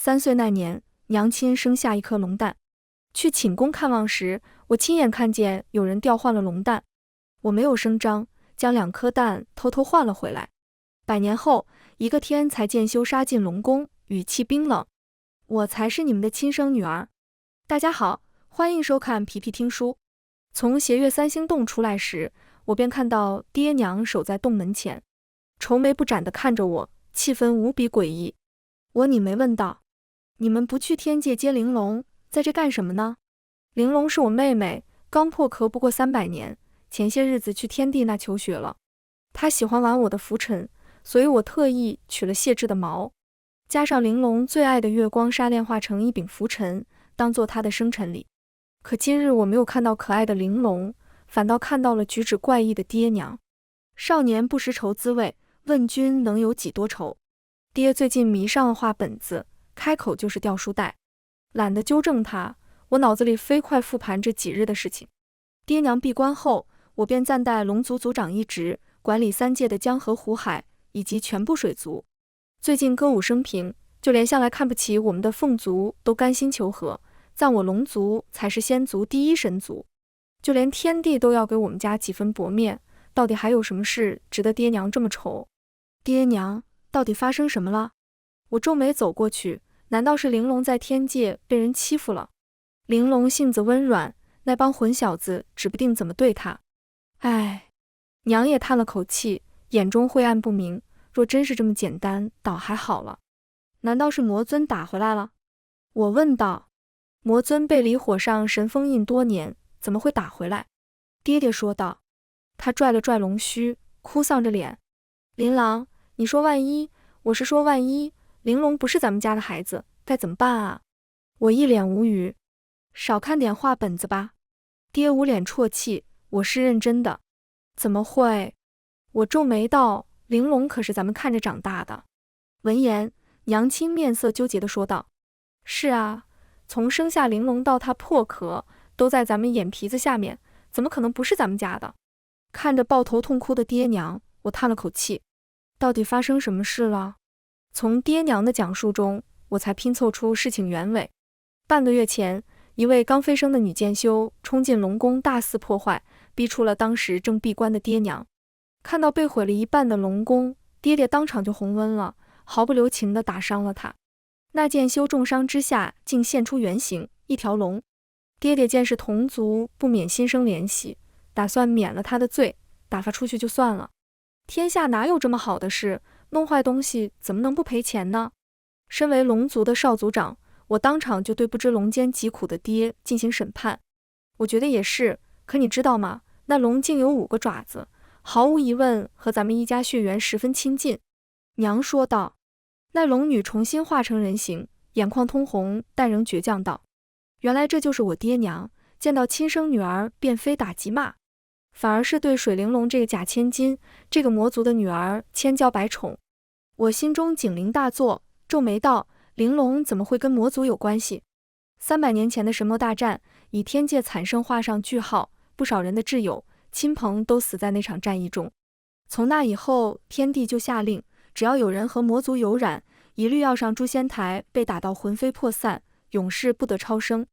3岁那年，娘亲生下一颗龙蛋。去寝宫看望时，我亲眼看见有人调换了龙蛋。我没有声张，将2颗蛋偷偷换了回来。100年后，一个天才剑修杀进龙宫，语气冰冷：“我才是你们的亲生女儿。”大家好，欢迎收看皮皮听书。从斜月3星洞出来时，我便看到爹娘守在洞门前，愁眉不展地看着我，气氛无比诡异。我拧眉问道：“你们不去天界接玲珑，在这干什么呢？”玲珑是我妹妹，刚破壳不过300年，前些日子去天帝那求学了。她喜欢玩我的拂尘，所以我特意取了谢质的毛，加上玲珑最爱的月光纱炼化成一柄拂尘，当做她的生辰礼。可今日我没有看到可爱的玲珑，反倒看到了举止怪异的爹娘。少年不识愁滋味，问君能有几多愁。爹最近迷上了画本子，开口就是掉书袋。懒得纠正他，我脑子里飞快复盘这几日的事情。爹娘闭关后，我便暂代龙族族长一职，管理3界的江河湖海以及全部水族。最近歌舞升平，就连向来看不起我们的凤族都甘心求和，赞我龙族才是仙族第一神族。就连天帝都要给我们家几分薄面，到底还有什么事值得爹娘这么愁？爹娘，到底发生什么了？我皱眉走过去，难道是玲珑在天界被人欺负了？玲珑性子温软，那帮混小子指不定怎么对她。唉，娘也叹了口气，眼中晦暗不明。若真是这么简单，倒还好了。难道是魔尊打回来了？我问道。魔尊被离火上神封印多年，怎么会打回来？爹爹说道。他拽了拽龙须，哭丧着脸。琳琅，你说万一，我是说万一，玲珑不是咱们家的孩子，该怎么办啊？我一脸无语。少看点画本子吧。爹捂脸啜泣，我是认真的。怎么会？我皱眉道，玲珑可是咱们看着长大的。闻言，娘亲面色纠结地说道：是啊，从生下玲珑到她破壳，都在咱们眼皮子下面，怎么可能不是咱们家的？看着抱头痛哭的爹娘，我叹了口气。到底发生什么事了？从爹娘的讲述中，我才拼凑出事情原委。半个月前，一位刚飞升的女剑修冲进龙宫，大肆破坏，逼出了当时正闭关的爹娘。看到被毁了一半的龙宫，爹爹当场就红温了，毫不留情地打伤了他。那剑修重伤之下，竟现出原形，一条龙。爹爹见是同族，不免心生怜惜，打算免了他的罪，打发出去就算了。天下哪有这么好的事？弄坏东西怎么能不赔钱呢？身为龙族的少族长，我当场就对不知龙间疾苦的爹进行审判。我觉得也是，可你知道吗？那龙竟有5个爪子，毫无疑问和咱们一家血缘十分亲近。娘说道。那龙女重新化成人形，眼眶通红，但仍倔强道：原来这就是我爹娘，见到亲生女儿便非打即骂，反而是对水玲珑这个假千金，这个魔族的女儿千娇百宠。我心中警铃大作，皱眉道：玲珑怎么会跟魔族有关系？300年前的神魔大战，以天界惨胜画上句号，不少人的挚友、亲朋都死在那场战役中。从那以后，天帝就下令，只要有人和魔族有染，一律要上诛仙台，被打到魂飞魄散，永世不得超生。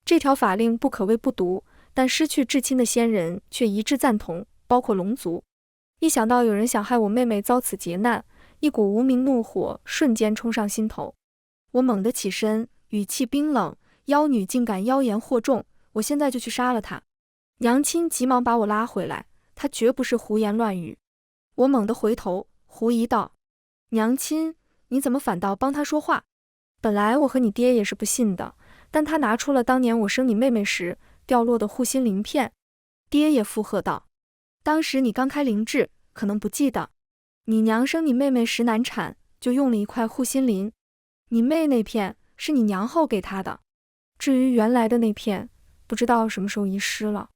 这条法令不可谓不毒，但失去至亲的仙人却一致赞同，包括龙族。一想到有人想害我妹妹遭此劫难，一股无名怒火瞬间冲上心头。我猛地起身，语气冰冷：妖女竟敢妖言惑众，我现在就去杀了她。娘亲急忙把我拉回来，她绝不是胡言乱语。我猛地回头，狐疑道：娘亲，你怎么反倒帮她说话？本来我和你爹也是不信的，但他拿出了当年我生你妹妹时掉落的护心鳞片。爹也附和道：当时你刚开灵智，可能不记得，你娘生你妹妹时难产，就用了一块护心鳞，你妹那片是你娘后给她的，至于原来的那片，不知道什么时候遗失了。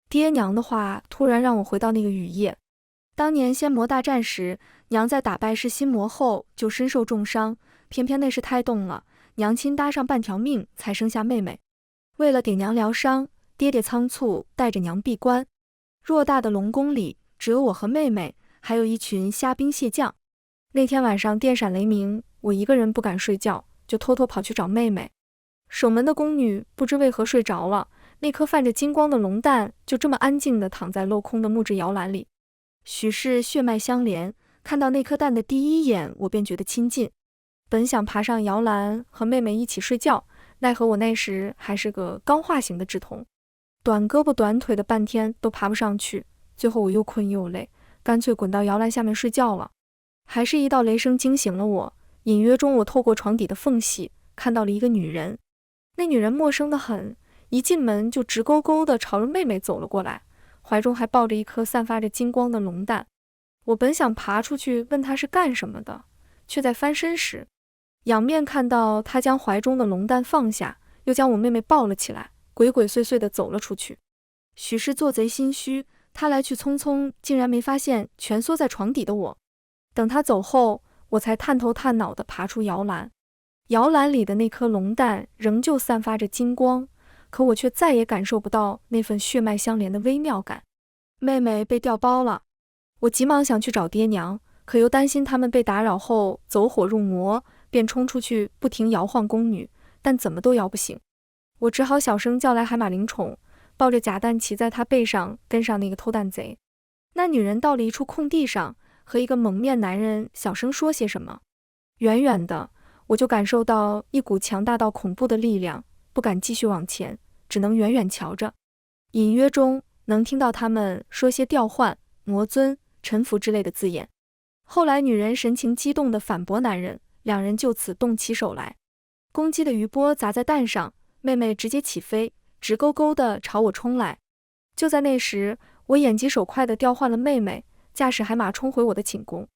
爹娘的话突然让我回到那个雨夜。当年仙魔大战时，娘在打败噬心魔后就身受重伤，偏偏那时胎动了，娘亲搭上半条命才生下妹妹。为了给娘疗伤，爹爹仓促带着娘闭关。偌大的龙宫里，只有我和妹妹，还有一群虾兵蟹将。那天晚上电闪雷鸣，我一个人不敢睡觉，就偷偷跑去找妹妹。守门的宫女不知为何睡着了，那颗泛着金光的龙蛋就这么安静地躺在镂空的木质摇篮里。许是血脉相连，看到那颗蛋的第一眼，我便觉得亲近。本想爬上摇篮和妹妹一起睡觉，奈何我那时还是个刚化型的稚童，短胳膊短腿的半天都爬不上去，最后我又困又累，干脆滚到摇篮下面睡觉了。还是一道雷声惊醒了我，隐约中我透过床底的缝隙看到了一个女人。那女人陌生得很，一进门就直勾勾地朝着妹妹走了过来，怀中还抱着一颗散发着金光的龙蛋。我本想爬出去问她是干什么的，却在翻身时，仰面看到她将怀中的龙蛋放下，又将我妹妹抱了起来，鬼鬼祟祟地走了出去。许是做贼心虚，她来去匆匆，竟然没发现蜷缩在床底的我。等她走后，我才探头探脑地爬出摇篮。摇篮里的那颗龙蛋仍旧散发着金光，可我却再也感受不到那份血脉相连的微妙感。妹妹被调包了，我急忙想去找爹娘，可又担心他们被打扰后走火入魔，便冲出去不停摇晃宫女，但怎么都摇不醒。我只好小声叫来海马灵宠，抱着假蛋骑在他背上跟上那个偷蛋贼。那女人到了一处空地上，和一个蒙面男人小声说些什么。远远的我就感受到一股强大到恐怖的力量，不敢继续往前，只能远远瞧着。隐约中能听到他们说些调换、魔尊、臣服之类的字眼。后来女人神情激动地反驳男人，两人就此动起手来。攻击的余波砸在蛋上，妹妹直接起飞，直勾勾地朝我冲来。就在那时，我眼疾手快地调换了妹妹，驾驶海马冲回我的寝宫。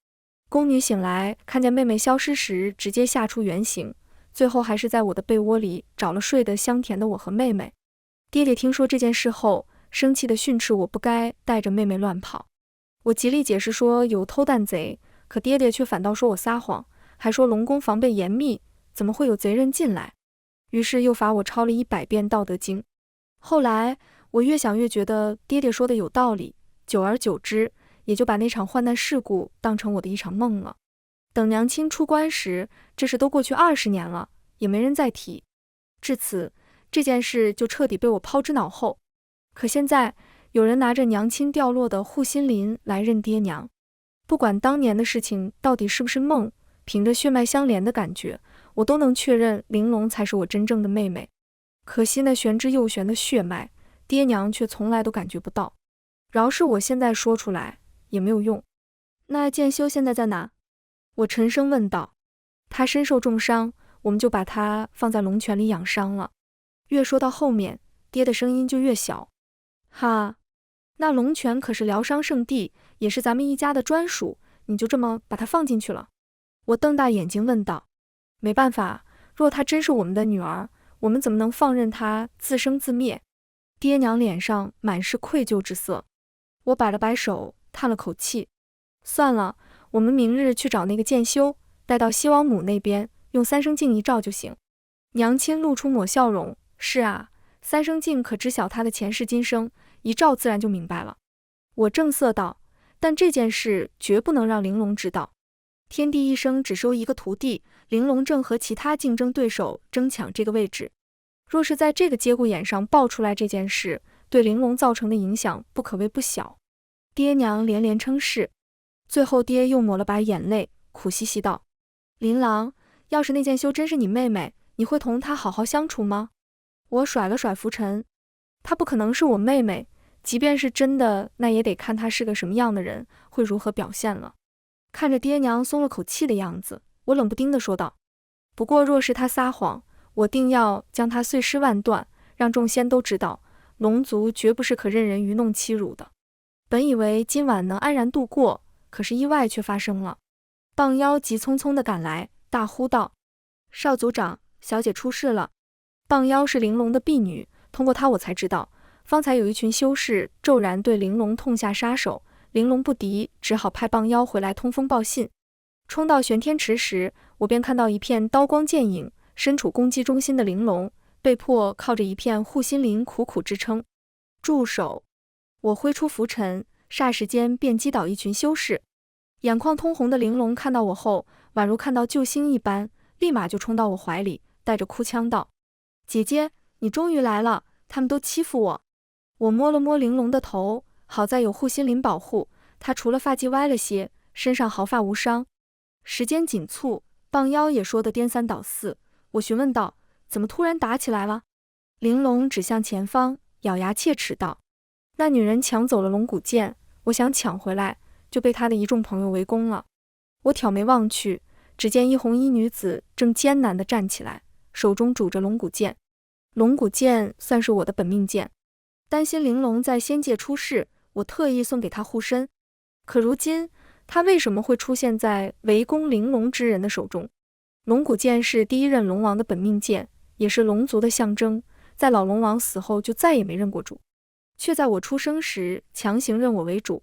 宫女醒来，看见妹妹消失时，直接吓出原形，最后还是在我的被窝里找了睡得香甜的我和妹妹。爹爹听说这件事后，生气地训斥我不该带着妹妹乱跑。我极力解释说有偷蛋贼，可爹爹却反倒说我撒谎，还说龙宫防备严密，怎么会有贼人进来？于是又罚我抄了100遍《道德经》。后来我越想越觉得爹爹说的有道理，久而久之，也就把那场患难事故当成我的一场梦了。等娘亲出关时，这事都过去20年了，也没人再提。至此，这件事就彻底被我抛之脑后。可现在，有人拿着娘亲掉落的护心鳞来认爹娘。不管当年的事情到底是不是梦，凭着血脉相连的感觉，我都能确认玲珑才是我真正的妹妹。可惜那玄之又玄的血脉，爹娘却从来都感觉不到。饶是我现在说出来，也没有用。那剑修现在在哪？我沉声问道。他身受重伤，我们就把他放在龙泉里养伤了。越说到后面，爹的声音就越小。哈，那龙泉可是疗伤圣地，也是咱们一家的专属，你就这么把他放进去了？我瞪大眼睛问道。没办法，若她真是我们的女儿，我们怎么能放任她自生自灭？爹娘脸上满是愧疚之色。我摆了摆手，叹了口气。算了，我们明日去找那个剑修，带到西王母那边，用3生镜一照就行。娘亲露出抹笑容。是啊，3生镜可知晓他的前世今生，一照自然就明白了。我正色道，但这件事绝不能让玲珑知道。天地一生只收一个徒弟，玲珑正和其他竞争对手争抢这个位置。若是在这个节骨眼上爆出来这件事，对玲珑造成的影响不可谓不小。爹娘连连称是。最后爹又抹了把眼泪，苦兮兮道：琳琅，要是那剑修真是你妹妹，你会同她好好相处吗？我甩了甩拂尘，她不可能是我妹妹，即便是真的，那也得看她是个什么样的人，会如何表现了。看着爹娘松了口气的样子，我冷不丁地说道：不过若是她撒谎，我定要将她碎尸万段，让众仙都知道，龙族绝不是可任人愚弄欺辱的。本以为今晚能安然度过，可是意外却发生了。棒妖急匆匆地赶来，大呼道：少族长，小姐出事了。棒妖是玲珑的婢女，通过她我才知道，方才有一群修士骤然对玲珑痛下杀手，玲珑不敌，只好派棒妖回来通风报信。冲到玄天池时，我便看到一片刀光剑影，身处攻击中心的玲珑被迫靠着一片护心鳞苦苦支撑。住手！我挥出拂尘，霎时间便击倒一群修士。眼眶通红的玲珑看到我后，宛如看到救星一般，立马就冲到我怀里，带着哭腔道：姐姐，你终于来了，他们都欺负我。我摸了摸玲珑的头，好在有护心灵保护，她除了发髻歪了些，身上毫发无伤。时间紧促，棒腰也说得颠三倒四，我询问道：怎么突然打起来了？玲珑指向前方，咬牙切齿道：那女人抢走了龙骨剑，我想抢回来，就被她的一众朋友围攻了。我挑眉望去，只见一红衣女子正艰难地站起来，手中拄着龙骨剑。龙骨剑算是我的本命剑，担心玲珑在仙界出事，我特意送给她护身。可如今她为什么会出现在围攻玲珑之人的手中？龙骨剑是第一任龙王的本命剑，也是龙族的象征，在老龙王死后就再也没认过主，却在我出生时强行认我为主。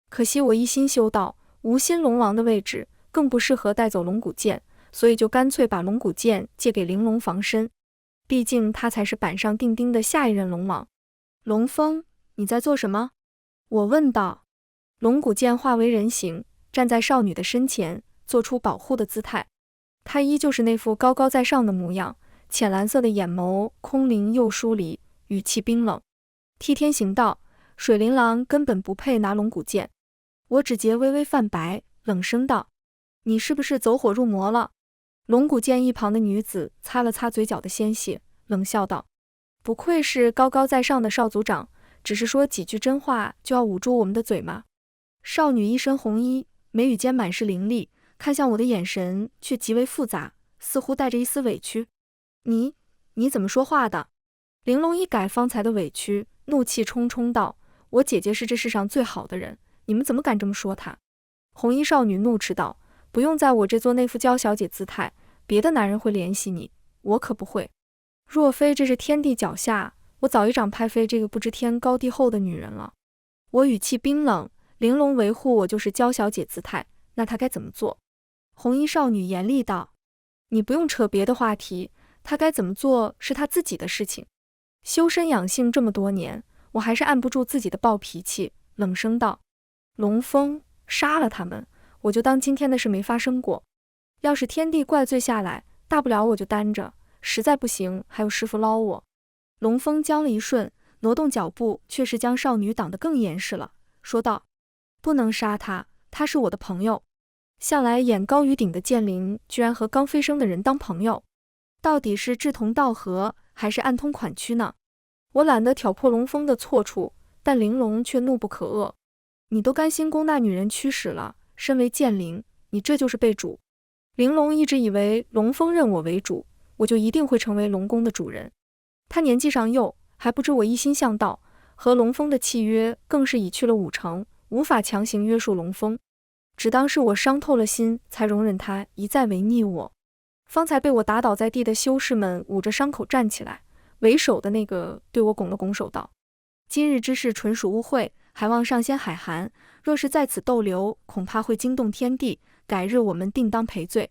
可惜我一心修道，无心龙王的位置更不适合带走龙骨剑，所以就干脆把龙骨剑借给玲珑防身，毕竟他才是板上钉钉的下一任龙王。龙峰，你在做什么？我问道。龙骨剑化为人形，站在少女的身前，做出保护的姿态。他依旧是那副高高在上的模样，浅蓝色的眼眸空灵又疏离，语气冰冷。替天行道，水琳琅根本不配拿龙骨剑。我指节微微泛白，冷声道：你是不是走火入魔了？龙骨剑一旁的女子擦了擦嘴角的鲜血，冷笑道：不愧是高高在上的少族长，只是说几句真话就要捂住我们的嘴吗？少女一身红衣，眉宇间满是凌厉，看向我的眼神却极为复杂，似乎带着一丝委屈。你怎么说话的？玲珑一改方才的委屈，怒气冲冲道：我姐姐是这世上最好的人，你们怎么敢这么说她？红衣少女怒斥道：不用在我这做那副娇小姐姿态，别的男人会怜惜你，我可不会。若非这是天地脚下，我早一掌拍飞这个不知天高地厚的女人了。我语气冰冷，玲珑维护我就是娇小姐姿态，那她该怎么做？红衣少女严厉道：你不用扯别的话题，她该怎么做是她自己的事情。修身养性这么多年，我还是按不住自己的暴脾气，冷声道：龙峰，杀了他们，我就当今天的事没发生过。要是天地怪罪下来，大不了我就担着，实在不行还有师傅捞我。龙峰僵了一瞬，挪动脚步，却是将少女挡得更严实了，说道：不能杀他，他是我的朋友。向来眼高于顶的剑灵居然和刚飞升的人当朋友，到底是志同道合还是暗通款曲呢？我懒得挑破龙峰的错处，但玲珑却怒不可遏。你都甘心供那女人驱使了，身为剑灵，你这就是被主。玲珑一直以为龙峰认我为主，我就一定会成为龙宫的主人。他年纪尚幼，还不知我一心向道，和龙峰的契约更是已去了5成，无法强行约束龙峰。只当是我伤透了心，才容忍他一再违逆我。方才被我打倒在地的修士们捂着伤口站起来，为首的那个对我拱了拱手道：今日之事纯属误会，还望上仙海涵，若是在此逗留，恐怕会惊动天地，改日我们定当赔罪。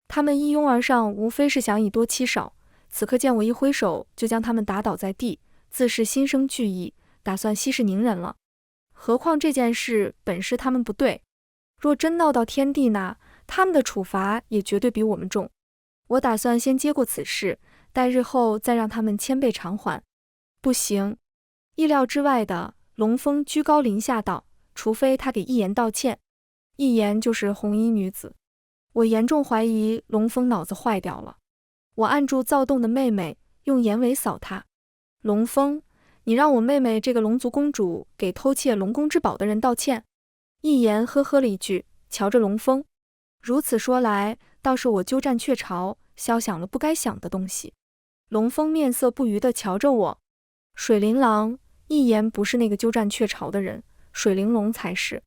他们一拥而上，无非是想以多欺少，此刻见我一挥手就将他们打倒在地，自是心生惧意，打算息事宁人了。何况这件事本是他们不对，若真闹到天地那，他们的处罚也绝对比我们重。我打算先接过此事，待日后再让他们千倍偿还。不行！意料之外的，龙峰居高临下道：除非他给一言道歉。一言就是红衣女子。我严重怀疑龙峰脑子坏掉了。我按住躁动的妹妹，用眼尾扫她。龙峰，你让我妹妹这个龙族公主给偷窃龙宫之宝的人道歉。一言呵呵了一句，瞧着龙峰。如此说来，倒是我鸠占鹊巢，消想了不该想的东西。龙峰面色不愉地瞧着我。水琳琅，一言不是那个鸠占鹊巢的人，水玲珑才是。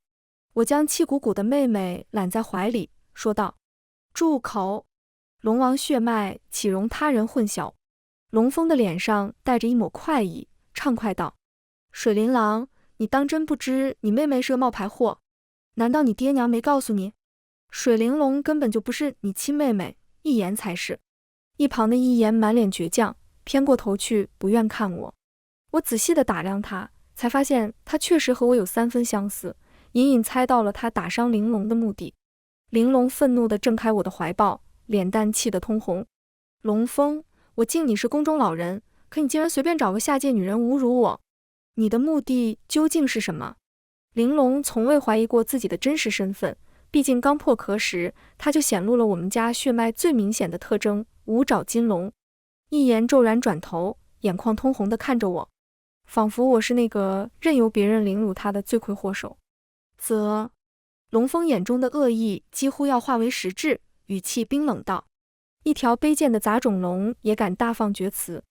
我将气鼓鼓的妹妹揽在怀里，说道：住口！龙王血脉岂容他人混淆？龙峰的脸上带着一抹快意，畅快道：水琳琅，你当真不知你妹妹是个冒牌货？难道你爹娘没告诉你？水玲珑根本就不是你亲妹妹，一言才是。一旁的一言满脸倔强，偏过头去不愿看我。我仔细地打量他，才发现他确实和我有3分相似，隐隐猜到了他打伤玲珑的目的。玲珑愤怒地挣开我的怀抱，脸蛋气得通红。龙峰，我敬你是宫中老人，可你竟然随便找个下界女人侮辱我，你的目的究竟是什么？玲珑从未怀疑过自己的真实身份，毕竟刚破壳时，他就显露了我们家血脉最明显的特征——五爪金龙。一言骤然转头，眼眶通红地看着我，仿佛我是那个任由别人凌辱他的罪魁祸首。龙峰眼中的恶意几乎要化为实质，语气冰冷道：一条卑贱的杂种龙也敢大放厥词？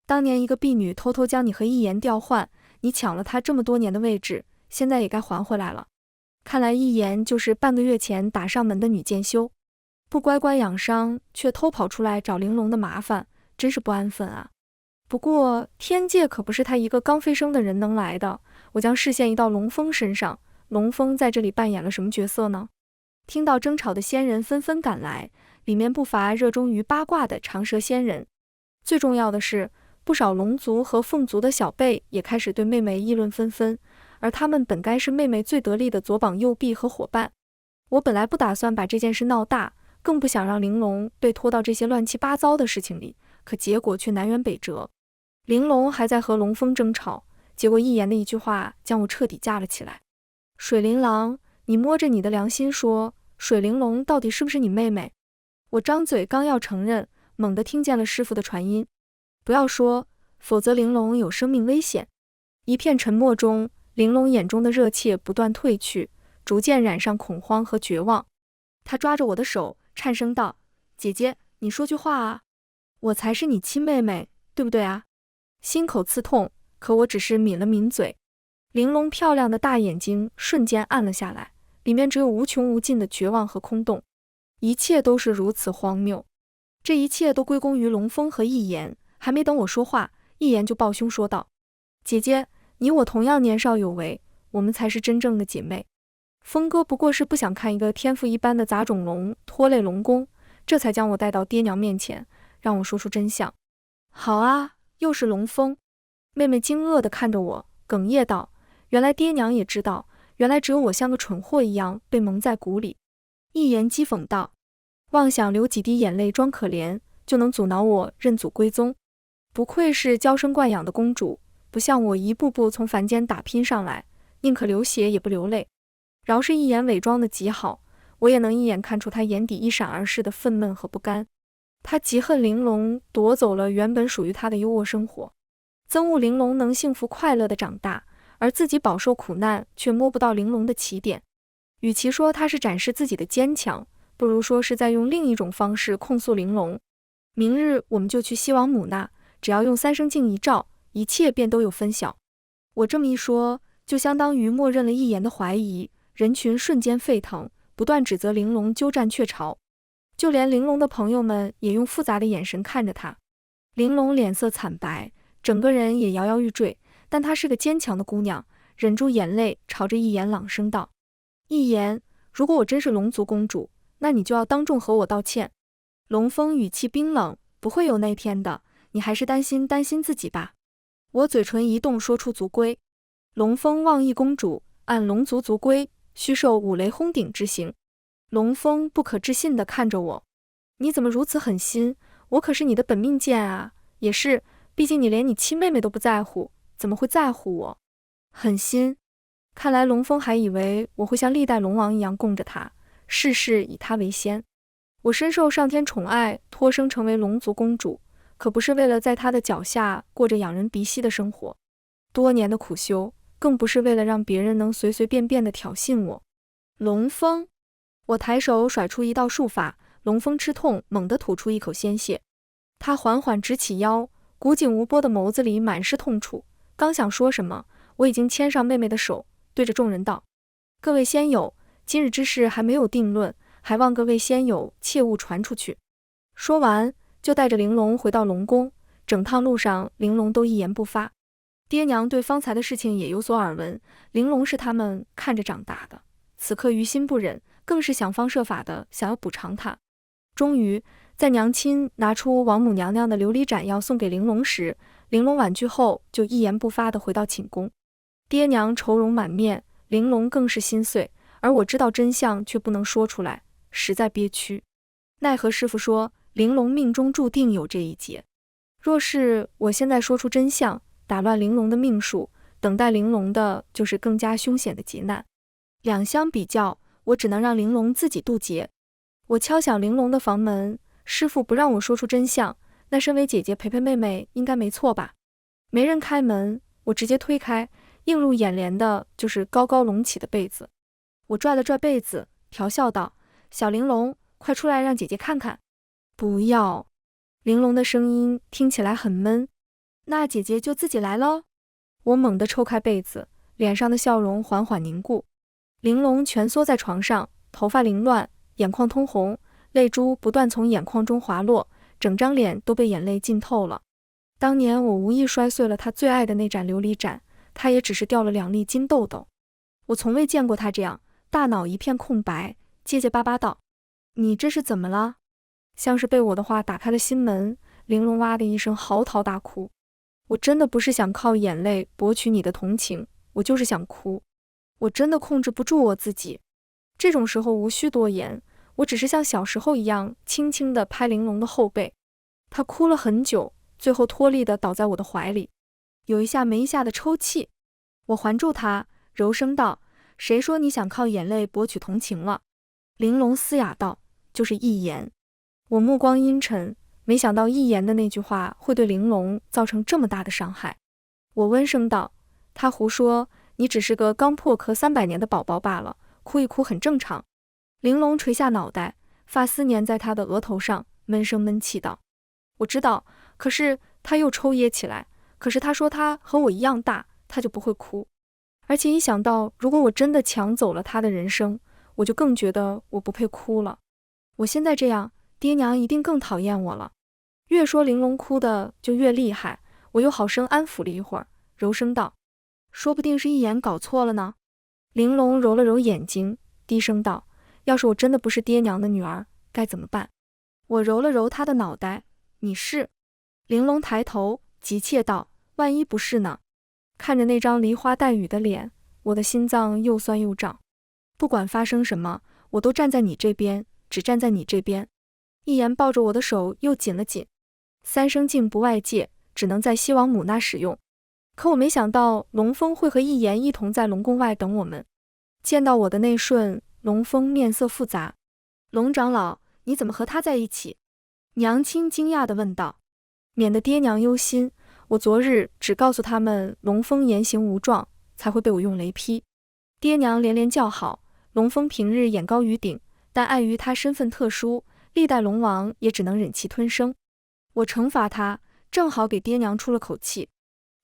当年一个婢女偷偷将你和一言调换，你抢了她这么多年的位置，现在也该还回来了。看来一言就是半个月前打上门的女剑修，不乖乖养伤，却偷跑出来找玲珑的麻烦，真是不安分啊。不过天界可不是他一个刚飞升的人能来的，我将视线移到龙峰身上，龙峰在这里扮演了什么角色呢？听到争吵的仙人纷纷赶来，里面不乏热衷于八卦的长舌仙人。最重要的是，不少龙族和凤族的小辈也开始对妹妹议论纷纷，而他们本该是妹妹最得力的左膀右臂和伙伴。我本来不打算把这件事闹大，更不想让玲珑被拖到这些乱七八糟的事情里，可结果却南辕北辙。玲珑还在和龙峰争吵，结果一言的一句话将我彻底架了起来。水灵郎，你摸着你的良心说，水玲珑到底是不是你妹妹？我张嘴刚要承认，猛地听见了师傅的传音：不要说，否则玲珑有生命危险。一片沉默中，玲珑眼中的热切不断褪去，逐渐染上恐慌和绝望。她抓着我的手，颤声道：姐姐，你说句话啊，我才是你亲妹妹，对不对啊？心口刺痛，可我只是抿了抿嘴。玲珑漂亮的大眼睛瞬间暗了下来，里面只有无穷无尽的绝望和空洞。一切都是如此荒谬，这一切都归功于龙峰和一言。还没等我说话，一言就抱胸说道：姐姐，你我同样年少有为，我们才是真正的姐妹。峰哥不过是不想看一个天赋一般的杂种龙拖累龙宫，这才将我带到爹娘面前，让我说出真相。好啊，又是龙峰。妹妹惊愕地看着我，哽咽道：原来爹娘也知道，原来只有我像个蠢货一样被蒙在鼓里。一言讥讽道：妄想流几滴眼泪装可怜，就能阻挠我认祖归宗。不愧是娇生惯养的公主，不像我一步步从凡间打拼上来，宁可流血也不流泪。饶是一言伪装的极好，我也能一眼看出他眼底一闪而逝的愤懑和不甘。他极恨玲珑夺走了原本属于他的优渥生活，憎恶玲珑能幸福快乐的长大，而自己饱受苦难却摸不到玲珑的起点。与其说他是展示自己的坚强，不如说是在用另一种方式控诉玲珑。明日我们就去西王母那，只要用三生镜一照，一切便都有分晓。我这么一说，就相当于默认了一言的怀疑，人群瞬间沸腾，不断指责玲珑鸠占鹊巢。就连玲珑的朋友们也用复杂的眼神看着他。玲珑脸色惨白，整个人也摇摇欲坠，但她是个坚强的姑娘，忍住眼泪，朝着一言朗声道：一言，如果我真是龙族公主，那你就要当众和我道歉。龙峰语气冰冷：不会有那天的，你还是担心自己吧。我嘴唇一动，说出族规。龙峰望一公主，按龙族族规，须受五雷轰顶之刑。龙峰不可置信地看着我：你怎么如此狠心？我可是你的本命剑啊！也是，毕竟你连你亲妹妹都不在乎，怎么会在乎我？狠心？看来龙峰还以为我会像历代龙王一样供着他，事事以他为先。我深受上天宠爱，托生成为龙族公主，可不是为了在他的脚下过着仰人鼻息的生活。多年的苦修，更不是为了让别人能随随便便地挑衅我。龙峰，我抬手甩出一道术法，龙峰吃痛，猛地吐出一口鲜血。他缓缓直起腰，古井无波的眸子里满是痛楚。刚想说什么，我已经牵上妹妹的手，对着众人道：各位仙友，今日之事还没有定论，还望各位仙友切勿传出去。说完，就带着玲珑回到龙宫。整趟路上，玲珑都一言不发。爹娘对方才的事情也有所耳闻，玲珑是他们看着长大的，此刻于心不忍，更是想方设法的想要补偿他。终于，在娘亲拿出王母娘娘的琉璃盏要送给玲珑时，玲珑婉拒后就一言不发地回到寝宫。爹娘愁容满面，玲珑更是心碎，而我知道真相却不能说出来，实在憋屈。奈何师傅说玲珑命中注定有这一劫，若是我现在说出真相，打乱玲珑的命数，等待玲珑的就是更加凶险的劫难。两相比较，我只能让玲珑自己渡劫。我敲响玲珑的房门，师傅不让我说出真相，那身为姐姐陪陪妹妹应该没错吧？没人开门，我直接推开，映入眼帘的就是高高隆起的被子。我拽了拽被子，调笑道：“小玲珑，快出来让姐姐看看。”不要。玲珑的声音听起来很闷。那姐姐就自己来咯。我猛地抽开被子，脸上的笑容缓缓凝固。玲珑蜷缩在床上，头发凌乱，眼眶通红，泪珠不断从眼眶中滑落，整张脸都被眼泪浸透了。当年我无意摔碎了她最爱的那盏琉璃盏，她也只是掉了2粒金豆豆。我从未见过她这样，大脑一片空白，结结巴巴道：“你这是怎么了？”像是被我的话打开了心门，玲珑哇的一声嚎啕大哭。我真的不是想靠眼泪博取你的同情，我就是想哭。我真的控制不住我自己。这种时候无需多言，我只是像小时候一样轻轻地拍玲珑的后背。她哭了很久，最后脱力地倒在我的怀里，有一下没一下的抽泣。我环住她，柔声道：“谁说你想靠眼泪博取同情了？”玲珑嘶哑道：“就是一言。”我目光阴沉，没想到一言的那句话会对玲珑造成这么大的伤害。我温声道：“他胡说，你只是个刚破壳300年的宝宝罢了，哭一哭很正常。”玲珑垂下脑袋，发丝粘在他的额头上，闷声闷气道：“我知道，可是……”他又抽噎起来。可是他说他和我一样大，他就不会哭。而且一想到如果我真的抢走了他的人生，我就更觉得我不配哭了。我现在这样，爹娘一定更讨厌我了。越说玲珑哭的就越厉害，我又好生安抚了一会儿，柔声道：“说不定是一言搞错了呢。”玲珑揉了揉眼睛，低声道：“要是我真的不是爹娘的女儿，该怎么办？”我揉了揉她的脑袋：“你是？”玲珑抬头，急切道：“万一不是呢？”看着那张梨花带雨的脸，我的心脏又酸又胀。不管发生什么，我都站在你这边，只站在你这边。一言抱着我的手又紧了紧。3生境不外借，只能在西王母那使用。可我没想到龙峰会和一言一同在龙宫外等我们。见到我的那瞬，龙峰面色复杂。龙长老，你怎么和他在一起？娘亲惊讶地问道。免得爹娘忧心，我昨日只告诉他们龙峰言行无状，才会被我用雷劈。爹娘连连叫好。龙峰平日眼高于顶，但碍于他身份特殊，历代龙王也只能忍气吞声。我惩罚他，正好给爹娘出了口气。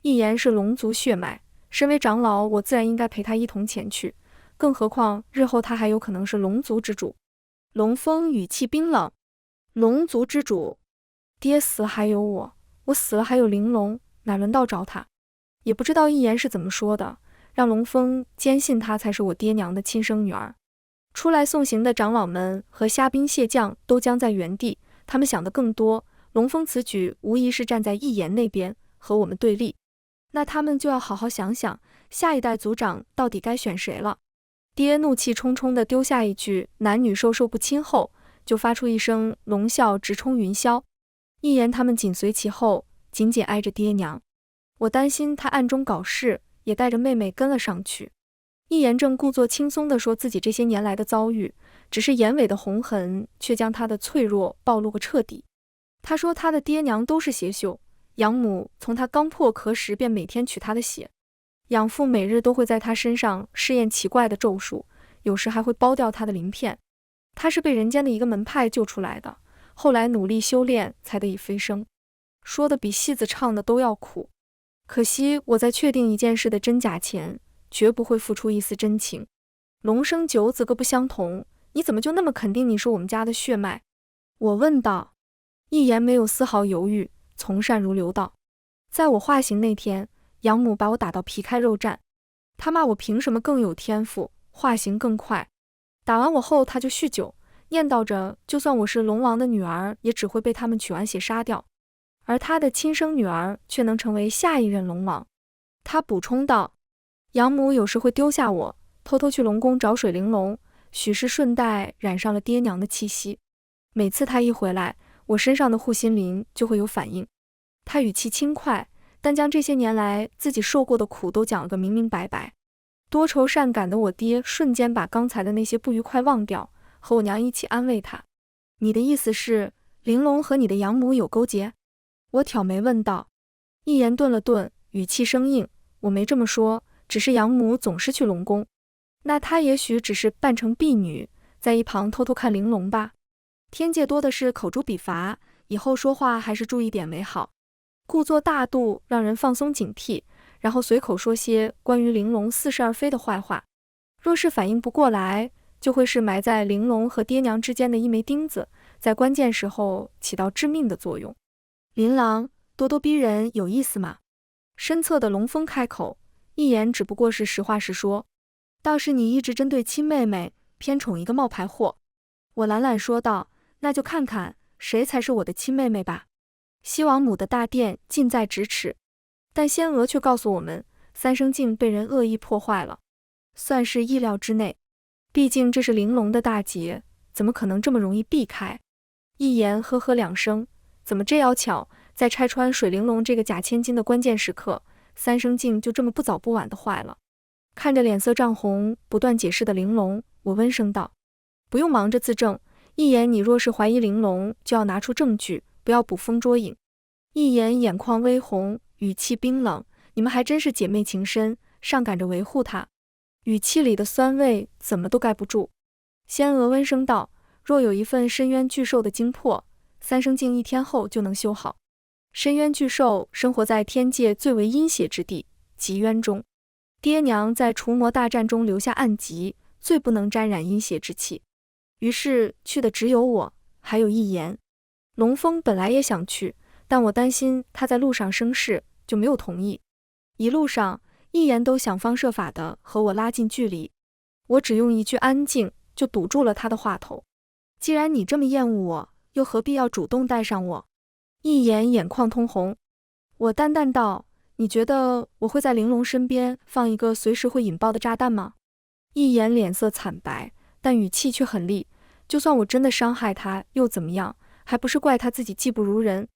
一言是龙族血脉，身为长老，我自然应该陪他一同前去，更何况日后他还有可能是龙族之主。龙峰语气冰冷：“龙族之主？爹死了还有我，我死了还有玲珑，哪轮到着他？”也不知道一言是怎么说的，让龙峰坚信他才是我爹娘的亲生女儿。出来送行的长老们和虾兵蟹将都僵在原地，他们想的更多。龙峰此举无疑是站在一言那边，和我们对立。那他们就要好好想想，下一代族长到底该选谁了。爹怒气冲冲地丢下一句“男女授受不亲”后，就发出一声龙啸直冲云霄。一言他们紧随其后，紧紧挨着爹娘。我担心他暗中搞事，也带着妹妹跟了上去。一言正故作轻松地说自己这些年来的遭遇，只是眼尾的红痕却将他的脆弱暴露个彻底。他说他的爹娘都是邪秀，养母从他刚破壳时便每天取他的血，养父每日都会在他身上试验奇怪的咒术，有时还会剥掉他的鳞片。他是被人间的一个门派救出来的，后来努力修炼才得以飞升，说的比戏子唱的都要苦。可惜我在确定一件事的真假前，绝不会付出一丝真情。龙生九子各不相同，你怎么就那么肯定你是我们家的血脉？我问道。一言没有丝毫犹豫，从善如流道：“在我化形那天，养母把我打到皮开肉绽，她骂我凭什么更有天赋，化形更快。打完我后，她就酗酒，念叨着就算我是龙王的女儿，也只会被他们取完血杀掉，而她的亲生女儿却能成为下一任龙王。”她补充道：“养母有时会丢下我，偷偷去龙宫找水玲珑，许是顺带染上了爹娘的气息。”每次他一回来，我身上的护心鳞就会有反应。他语气轻快，但将这些年来自己受过的苦都讲了个明明白白。多愁善感的我爹瞬间把刚才的那些不愉快忘掉，和我娘一起安慰他。你的意思是，玲珑和你的养母有勾结？我挑眉问道。一言顿了顿，语气生硬，我没这么说，只是养母总是去龙宫。那她也许只是扮成婢女，在一旁偷偷看玲珑吧。天界多的是口诛笔伐，以后说话还是注意点为好。故作大度，让人放松警惕，然后随口说些关于玲珑似是而非的坏话。若是反应不过来，就会是埋在玲珑和爹娘之间的一枚钉子，在关键时候起到致命的作用。琳琅，咄咄逼人有意思吗？身侧的龙峰开口，一言只不过是实话实说。倒是你一直针对亲妹妹，偏宠一个冒牌货。我懒懒说道，那就看看谁才是我的亲妹妹吧。西王母的大殿近在咫尺，但仙娥却告诉我们，三生镜被人恶意破坏了，算是意料之内。毕竟这是玲珑的大劫，怎么可能这么容易避开？一言呵呵两声，怎么这要巧，在拆穿水玲珑这个假千金的关键时刻，三生镜就这么不早不晚的坏了。看着脸色涨红，不断解释的玲珑，我温声道：不用忙着自证，一言你若是怀疑玲珑，就要拿出证据，不要捕风捉影。一言眼眶微红，语气冰冷，你们还真是姐妹情深，上赶着维护她。语气里的酸味怎么都盖不住。仙娥温声道：若有一份深渊巨兽的精魄，三生镜1天后就能修好。深渊巨兽生活在天界最为阴邪之地极渊中，爹娘在除魔大战中留下暗疾，最不能沾染阴邪之气，于是去的只有我，还有一言。龙峰本来也想去，但我担心他在路上生事，就没有同意。一路上，一言都想方设法的和我拉近距离，我只用一句安静就堵住了他的话头。既然你这么厌恶我，又何必要主动带上我？一言眼眶通红。我淡淡道：你觉得我会在玲珑身边放一个随时会引爆的炸弹吗？一言脸色惨白，但语气却很厉。就算我真的伤害他又怎么样，还不是怪他自己技不如人。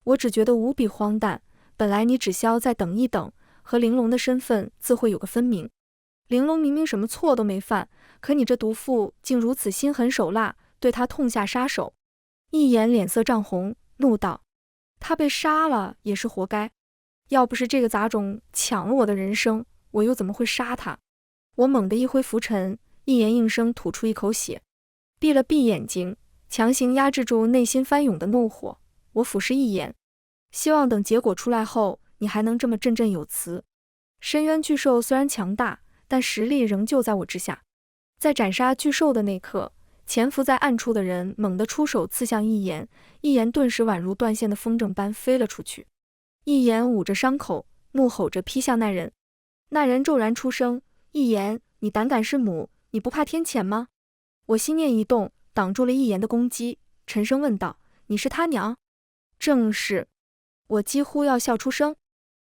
我只觉得无比荒诞，本来你只需要再等一等，和玲珑的身份自会有个分明。玲珑明明什么错都没犯，可你这毒妇竟如此心狠手辣，对她痛下杀手。一言脸色涨红，怒道：她被杀了也是活该，要不是这个杂种抢了我的人生，我又怎么会杀她？我猛地一挥拂尘，一言应声吐出一口血，闭了闭眼睛，强行压制住内心翻涌的怒火。我俯视一眼，希望等结果出来后，你还能这么振振有词。深渊巨兽虽然强大，但实力仍旧在我之下。在斩杀巨兽的那刻，潜伏在暗处的人猛地出手刺向一言，一言顿时宛如断线的风筝般飞了出去。一言捂着伤口，怒吼着劈向那人。那人骤然出声：一言，你胆敢弑母，你不怕天谴吗？我心念一动，挡住了一言的攻击，沉声问道：你是他娘？正是。我几乎要笑出声。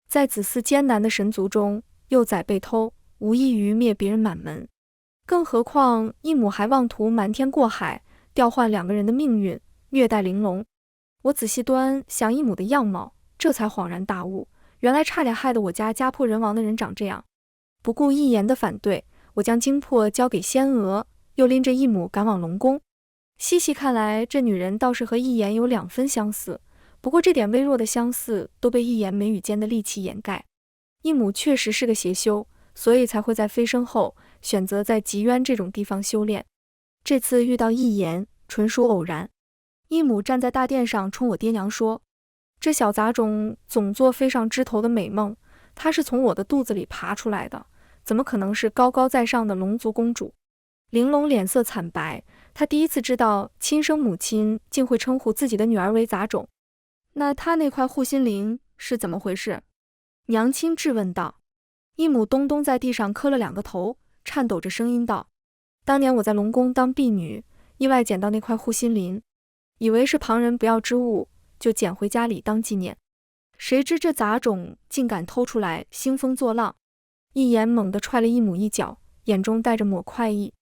在子嗣艰难的神族中，幼崽被偷，无异于灭别人满门，更何况一母还妄图瞒天过海，调换2个人的命运，虐待玲珑。我仔细端详一母的样貌，这才恍然大悟，原来差点害得我家家破人亡的人长这样。不顾一言的反对，我将精魄交给仙娥，又拎着一母赶往龙宫。细细看来，这女人倒是和一言有2分相似，不过这点微弱的相似都被一言眉宇间的戾气掩盖。一母确实是个邪修，所以才会在飞升后选择在极渊这种地方修炼。这次遇到一言，纯属偶然。一母站在大殿上冲我爹娘说：这小杂种总做飞上枝头的美梦，她是从我的肚子里爬出来的，怎么可能是高高在上的龙族公主？玲珑脸色惨白，她第一次知道亲生母亲竟会称呼自己的女儿为杂种。那她那块护心灵是怎么回事？娘亲质问道。一母咚咚在地上磕了2个头，颤抖着声音道：当年我在龙宫当婢女，意外捡到那块护心灵，以为是旁人不要之物，就捡回家里当纪念。谁知这杂种竟敢偷出来兴风作浪。一言猛地踹了一母一脚，眼中带着抹快意：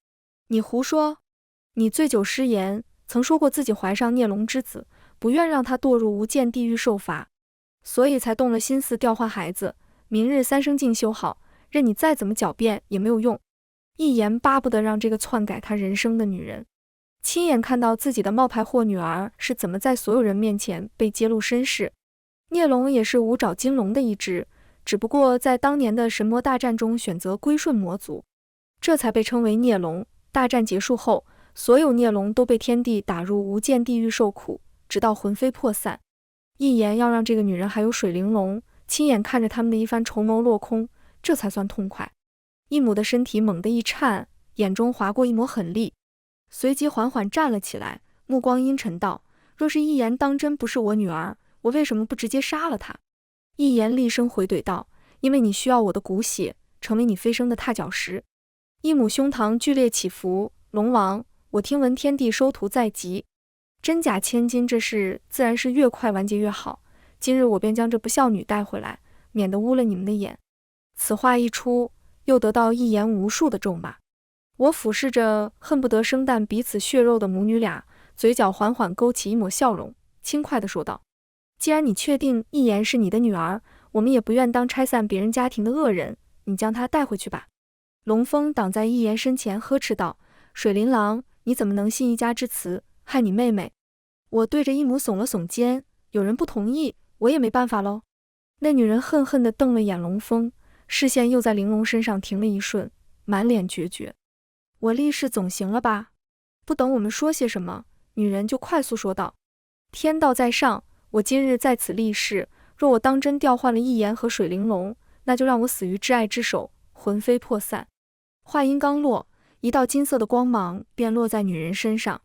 你胡说！你醉酒失言，曾说过自己怀上孽龙之子，不愿让他堕入无间地狱受罚，所以才动了心思调换孩子。明日三生静修好，任你再怎么狡辩也没有用。一言巴不得让这个篡改他人生的女人亲眼看到自己的冒牌货女儿是怎么在所有人面前被揭露身世。孽龙也是五爪金龙的一只，只不过在当年的神魔大战中选择归顺魔族，这才被称为孽龙。大战结束后，所有孽龙都被天帝打入无间地狱受苦，直到魂飞魄散。一言要让这个女人还有水玲珑亲眼看着他们的一番筹谋落空，这才算痛快。一母的身体猛地一颤，眼中划过一抹狠厉，随即缓缓站了起来，目光阴沉道：若是一言当真不是我女儿，我为什么不直接杀了她？一言厉声回怼道：因为你需要我的骨血，成为你飞升的踏脚石。一母胸膛剧烈起伏：龙王，我听闻天帝收徒在即，真假千金这事自然是越快完结越好，今日我便将这不孝女带回来，免得污了你们的眼。此话一出，又得到一言无数的咒骂。我俯视着恨不得生啖彼此血肉的母女俩，嘴角缓缓勾起一抹笑容，轻快地说道：既然你确定一言是你的女儿，我们也不愿当拆散别人家庭的恶人，你将她带回去吧。龙峰挡在一言身前呵斥道：水琳郎，你怎么能信一家之词，害你妹妹？我对着一母耸了耸肩，有人不同意，我也没办法喽。那女人恨恨地瞪了眼龙峰，视线又在玲珑身上停了一瞬，满脸决绝。我立誓总行了吧？不等我们说些什么，女人就快速说道：天道在上，我今日在此立誓，若我当真调换了一言和水玲珑，那就让我死于挚爱之手，魂飞魄散。话音刚落，一道金色的光芒便落在女人身上，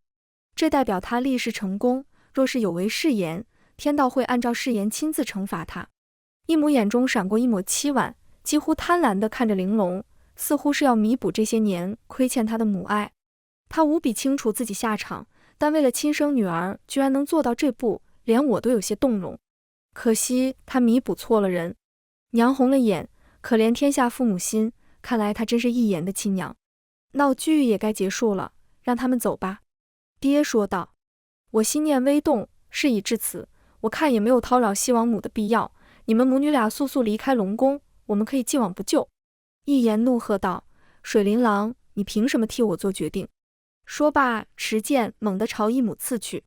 这代表她立誓成功，若是有违誓言，天道会按照誓言亲自惩罚她。一母眼中闪过一抹凄婉，几乎贪婪地看着玲珑，似乎是要弥补这些年亏欠她的母爱。她无比清楚自己下场，但为了亲生女儿居然能做到这步，连我都有些动容。可惜她弥补错了人。娘红了眼，可怜天下父母心，看来她真是一言的亲娘。闹剧也该结束了，让他们走吧。爹说道。我心念微动，事已至此，我看也没有叨扰西王母的必要，你们母女俩速速离开龙宫，我们可以既往不咎。一言怒喝道：水琳郎，你凭什么替我做决定？说罢，持剑猛地朝一母刺去。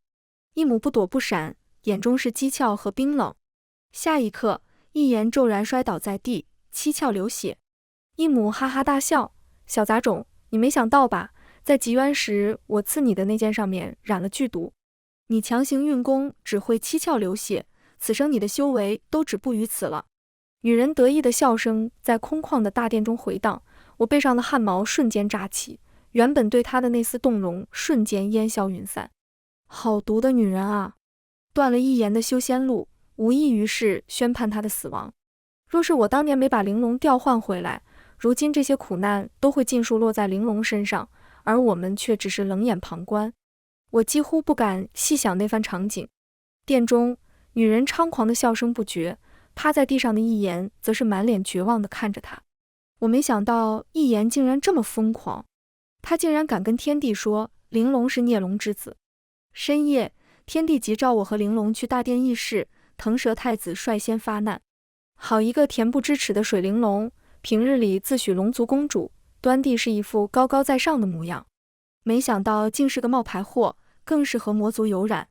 一母不躲不闪，眼中是讥诮和冰冷。下一刻，一言骤然摔倒在地，七窍流血。一母哈哈大笑：小杂种，你没想到吧？在极渊时我刺你的那剑上面染了剧毒，你强行运功只会七窍流血，此生你的修为都止步于此了。女人得意的笑声在空旷的大殿中回荡，我背上的汗毛瞬间炸起，原本对她的那丝动容瞬间烟消云散。好毒的女人啊！断了一言的修仙路，无异于是宣判她的死亡。若是我当年没把玲珑调换回来，如今这些苦难都会尽数落在玲珑身上，而我们却只是冷眼旁观。我几乎不敢细想那番场景。殿中，女人猖狂的笑声不绝，趴在地上的一言则是满脸绝望地看着她。我没想到一言竟然这么疯狂，他竟然敢跟天帝说玲珑是孽龙之子。深夜，天帝急召我和玲珑去大殿议事，腾蛇太子率先发难。好一个恬不知耻的水玲珑，平日里自诩龙族公主，端地是一副高高在上的模样，没想到竟是个冒牌货，更是和魔族有染。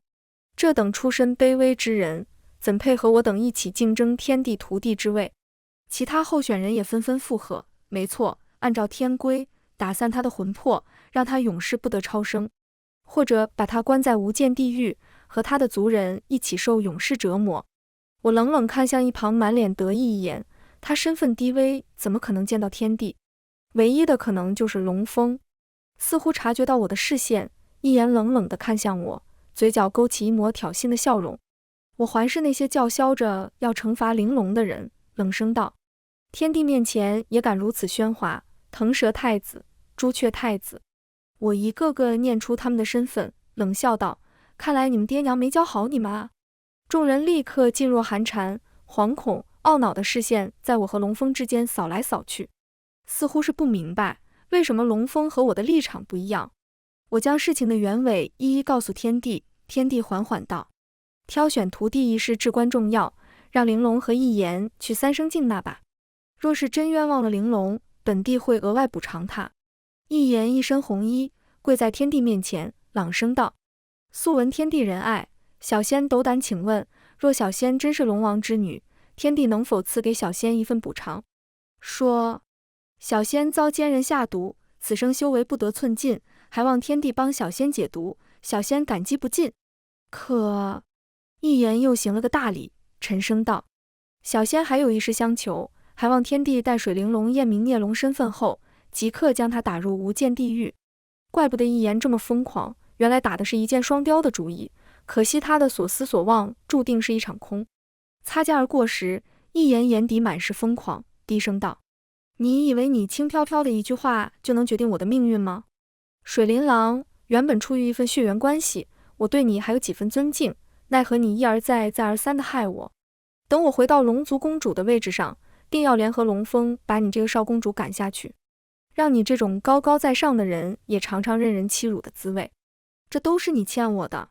这等出身卑微之人，怎配和我等一起竞争天帝徒弟之位？其他候选人也纷纷附和，没错，按照天规，打散他的魂魄，让他永世不得超生，或者把他关在无间地狱，和他的族人一起受永世折磨。我冷冷看向一旁满脸得意一眼，他身份低微，怎么可能见到天帝？唯一的可能就是龙峰。似乎察觉到我的视线，一言冷冷地看向我，嘴角勾起一抹挑衅的笑容。我环视那些叫嚣着要惩罚玲珑的人，冷声道：天帝面前也敢如此喧哗？腾蛇太子、朱雀太子。我一个个念出他们的身份，冷笑道：看来你们爹娘没教好你们啊。众人立刻噤若寒蝉，惶恐懊恼的视线在我和龙峰之间扫来扫去，似乎是不明白为什么龙峰和我的立场不一样。我将事情的原委一一告诉天帝，天帝缓缓道：挑选徒弟一事至关重要，让玲珑和一言去三生境那吧。若是真冤枉了玲珑，本帝会额外补偿他。一言一身红衣，跪在天帝面前，朗声道：素闻天帝仁爱，小仙斗胆请问，若小仙真是龙王之女，天帝能否赐给小仙一份补偿？说小仙遭奸人下毒，此生修为不得寸进，还望天帝帮小仙解毒，小仙感激不尽。可……一言又行了个大礼，沉声道：小仙还有一事相求，还望天帝待水玲珑验明孽龙身份后，即刻将他打入无间地狱。怪不得一言这么疯狂，原来打的是一箭双雕的主意，可惜他的所思所望注定是一场空。擦肩而过时，一言眼底满是疯狂，低声道：你以为你轻飘飘的一句话就能决定我的命运吗？水琳琅，原本出于一份血缘关系，我对你还有几分尊敬，奈何你一而再再而三的害我。等我回到龙族公主的位置上，定要联合龙峰把你这个少公主赶下去，让你这种高高在上的人也尝尝任人欺辱的滋味。这都是你欠我的，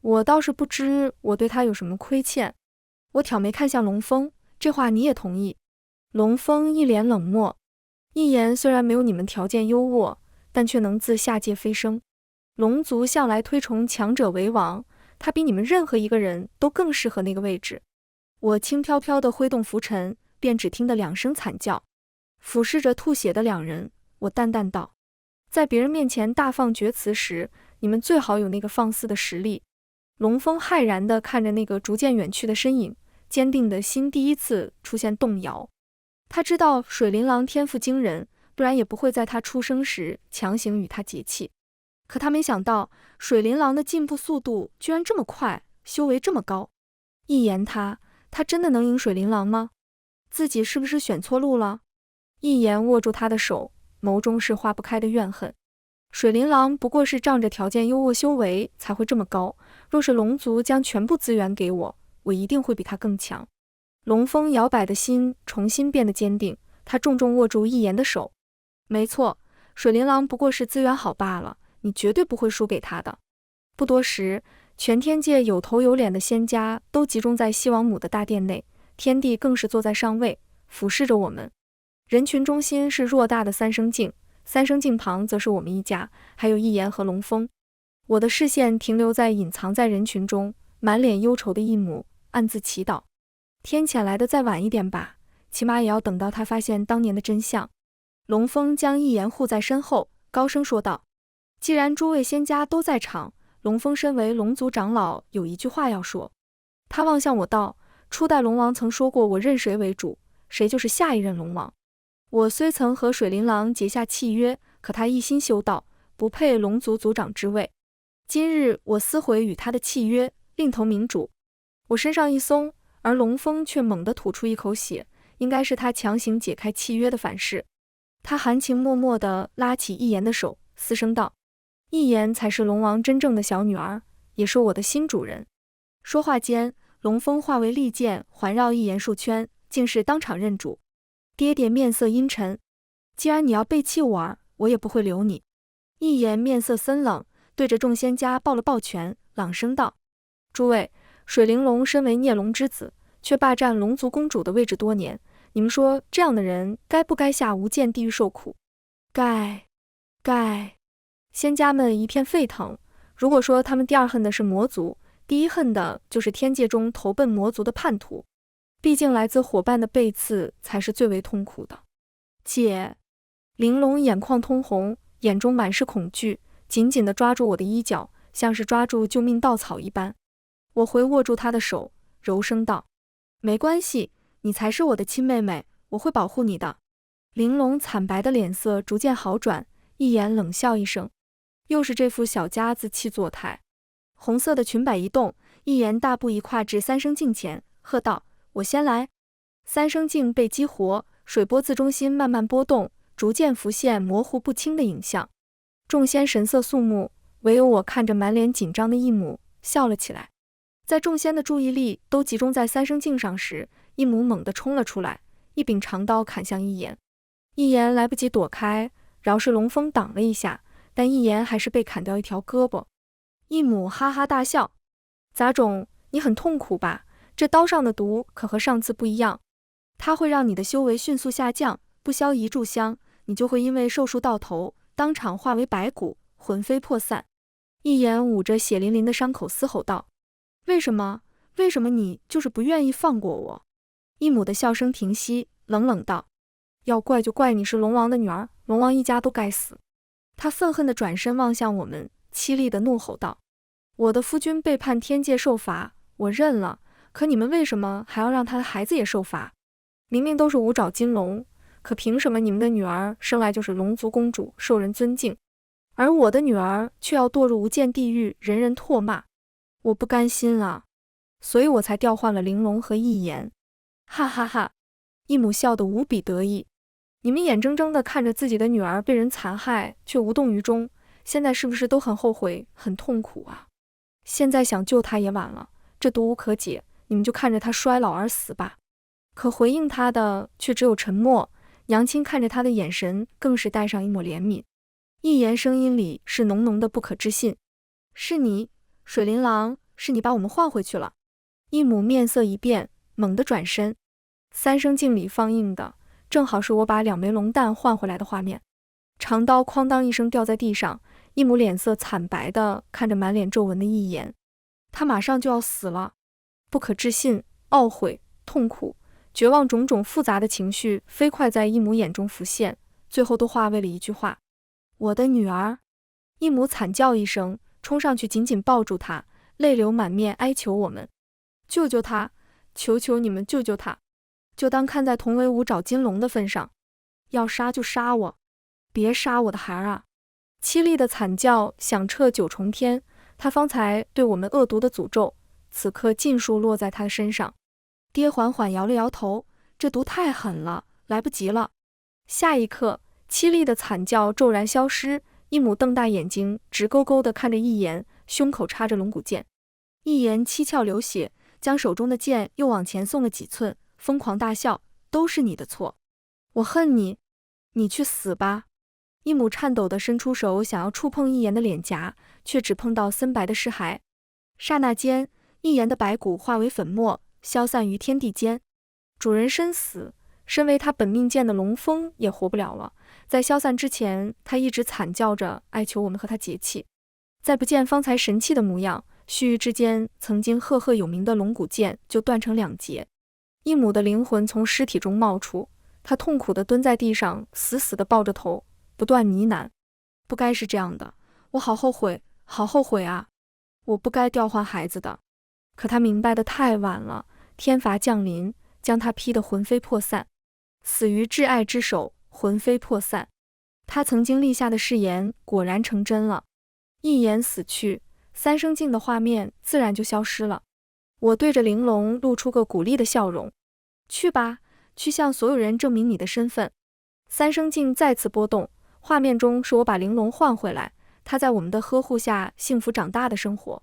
我倒是不知我对他有什么亏欠。我挑眉看向龙峰，这话你也同意？龙峰一脸冷漠，一言虽然没有你们条件优渥，但却能自下界飞升。龙族向来推崇强者为王，他比你们任何一个人都更适合那个位置。我轻飘飘地挥动拂尘，便只听得两声惨叫。俯视着吐血的两人，我淡淡道：在别人面前大放厥词时，你们最好有那个放肆的实力。龙峰骇然地看着那个逐渐远去的身影，坚定的心第一次出现动摇。他知道水琳琅天赋惊人，不然也不会在他出生时强行与他结契。可他没想到水琳琅的进步速度居然这么快，修为这么高。一言他真的能赢水琳琅吗？自己是不是选错路了？一言握住他的手，眸中是化不开的怨恨。水琳琅不过是仗着条件优渥修为才会这么高，若是龙族将全部资源给我，我一定会比他更强。龙峰摇摆的心重新变得坚定，他重重握住一言的手。没错，水琳琅不过是资源好罢了，你绝对不会输给他的。不多时，全天界有头有脸的仙家都集中在西王母的大殿内，天帝更是坐在上位，俯视着我们。人群中心是偌大的三生境，三生境旁则是我们一家，还有一言和龙峰。我的视线停留在隐藏在人群中满脸忧愁的一母，暗自祈祷，天谴来的再晚一点吧，起码也要等到他发现当年的真相。龙峰将一言护在身后，高声说道：既然诸位仙家都在场，龙峰身为龙族长老，有一句话要说。他望向我道：初代龙王曾说过，我认谁为主，谁就是下一任龙王。我虽曾和水琳琅结下契约，可他一心修道，不配龙族族长之位。今日我撕毁与他的契约，另投明主。我身上一松，而龙峰却猛地吐出一口血，应该是他强行解开契约的反噬。他含情脉脉地拉起一言的手，嘶声道：一言才是龙王真正的小女儿，也是我的新主人。说话间，龙峰化为利剑，环绕一言数圈，竟是当场认主。爹爹面色阴沉，既然你要背弃我儿，我也不会留你。一言面色森冷，对着众仙家抱了抱拳，朗声道：诸位，水玲珑身为孽龙之子，却霸占龙族公主的位置多年，你们说这样的人该不该下无间地狱受苦？该。仙家们一片沸腾。如果说他们第二恨的是魔族，第一恨的就是天界中投奔魔族的叛徒。毕竟来自伙伴的背刺才是最为痛苦的。姐，玲珑眼眶通红，眼中满是恐惧，紧紧地抓住我的衣角，像是抓住救命稻草一般。我回握住她的手，柔声道：没关系，你才是我的亲妹妹，我会保护你的。玲珑惨白的脸色逐渐好转，一言冷笑一声，又是这副小家子气作态。红色的裙摆一动，一言大步一跨至三生镜前，喝道：我先来。三生镜被激活，水波自中心慢慢波动，逐渐浮现模糊不清的影像。众仙神色肃穆，唯有我看着满脸紧张的一母，笑了起来。在众仙的注意力都集中在三生镜上时，一母猛地冲了出来，一柄长刀砍向一言。一言来不及躲开，饶是龙峰挡了一下，但一言还是被砍掉一条胳膊。义母哈哈大笑，杂种，你很痛苦吧？这刀上的毒可和上次不一样，它会让你的修为迅速下降，不消一炷香，你就会因为寿数到头，当场化为白骨，魂飞魄散。一言捂着血淋淋的伤口嘶吼道：为什么你就是不愿意放过我？义母的笑声停息，冷冷道：要怪就怪你是龙王的女儿，龙王一家都该死。他愤恨地转身望向我们，凄厉地怒吼道：我的夫君背叛天界受罚，我认了，可你们为什么还要让他的孩子也受罚？明明都是五爪金龙，可凭什么你们的女儿生来就是龙族公主，受人尊敬，而我的女儿却要堕入无间地狱，人人唾骂？我不甘心啊，所以我才调换了玲珑和一言。哈哈哈！义母笑得无比得意。你们眼睁睁地看着自己的女儿被人残害，却无动于衷，现在是不是都很后悔，很痛苦啊？现在想救她也晚了，这毒无可解，你们就看着她衰老而死吧。可回应她的却只有沉默，娘亲看着她的眼神更是带上一抹怜悯。一言声音里是浓浓的不可置信：是你，水琳郎，是你把我们换回去了。义母面色一变，猛地转身，三生镜里放映的正好是我把2枚龙蛋换回来的画面。长刀哐当一声掉在地上，义母脸色惨白地看着满脸皱纹的一言，他马上就要死了。不可置信、懊悔、痛苦、绝望，种种复杂的情绪飞快在义母眼中浮现，最后都化为了一句话：我的女儿。义母惨叫一声，冲上去紧紧抱住她，泪流满面哀求我们：救救她，求求你们救救她，就当看在同为五爪金龙的份上，要杀就杀我，别杀我的孩儿啊！凄厉的惨叫响彻9重天，他方才对我们恶毒的诅咒，此刻尽数落在他的身上。爹缓缓摇了摇头，这毒太狠了，来不及了。下一刻，凄厉的惨叫骤然消失，义母瞪大眼睛，直勾勾地看着一言，胸口插着龙骨剑。一言七窍流血，将手中的剑又往前送了几寸，疯狂大笑：都是你的错，我恨你，你去死吧！义母颤抖地伸出手想要触碰一言的脸颊，却只碰到森白的尸骸。刹那间，一言的白骨化为粉末，消散于天地间。主人身死，身为他本命剑的龙峰也活不了了。在消散之前，他一直惨叫着哀求我们和他结气。再不见方才神气的模样，须臾之间，曾经赫赫有名的龙骨剑就断成2截。义母的灵魂从尸体中冒出，她痛苦地蹲在地上，死死地抱着头，不断呢喃：不该是这样的，我好后悔，好后悔啊！我不该调换孩子的。可她明白得太晚了，天罚降临，将她劈得魂飞魄散，死于挚爱之手，魂飞魄散。她曾经立下的誓言果然成真了。一言死去，三生镜的画面自然就消失了。我对着玲珑露出个鼓励的笑容：去吧，去向所有人证明你的身份。三生镜再次波动，画面中是我把玲珑换回来，她在我们的呵护下幸福长大的生活。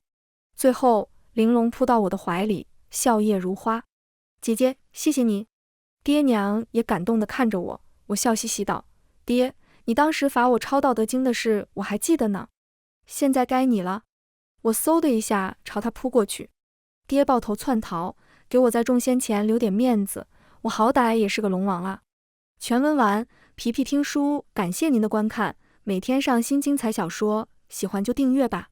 最后，玲珑扑到我的怀里，笑靥如花：姐姐，谢谢你。爹娘也感动地看着我，我笑嘻嘻道：爹，你当时罚我抄道德经的事我还记得呢，现在该你了。我嗖的一下朝他扑过去，爹抱头窜逃，给我在众仙前留点面子，我好歹也是个龙王啊。全文完，皮皮听书，感谢您的观看，每天上新精彩小说，喜欢就订阅吧。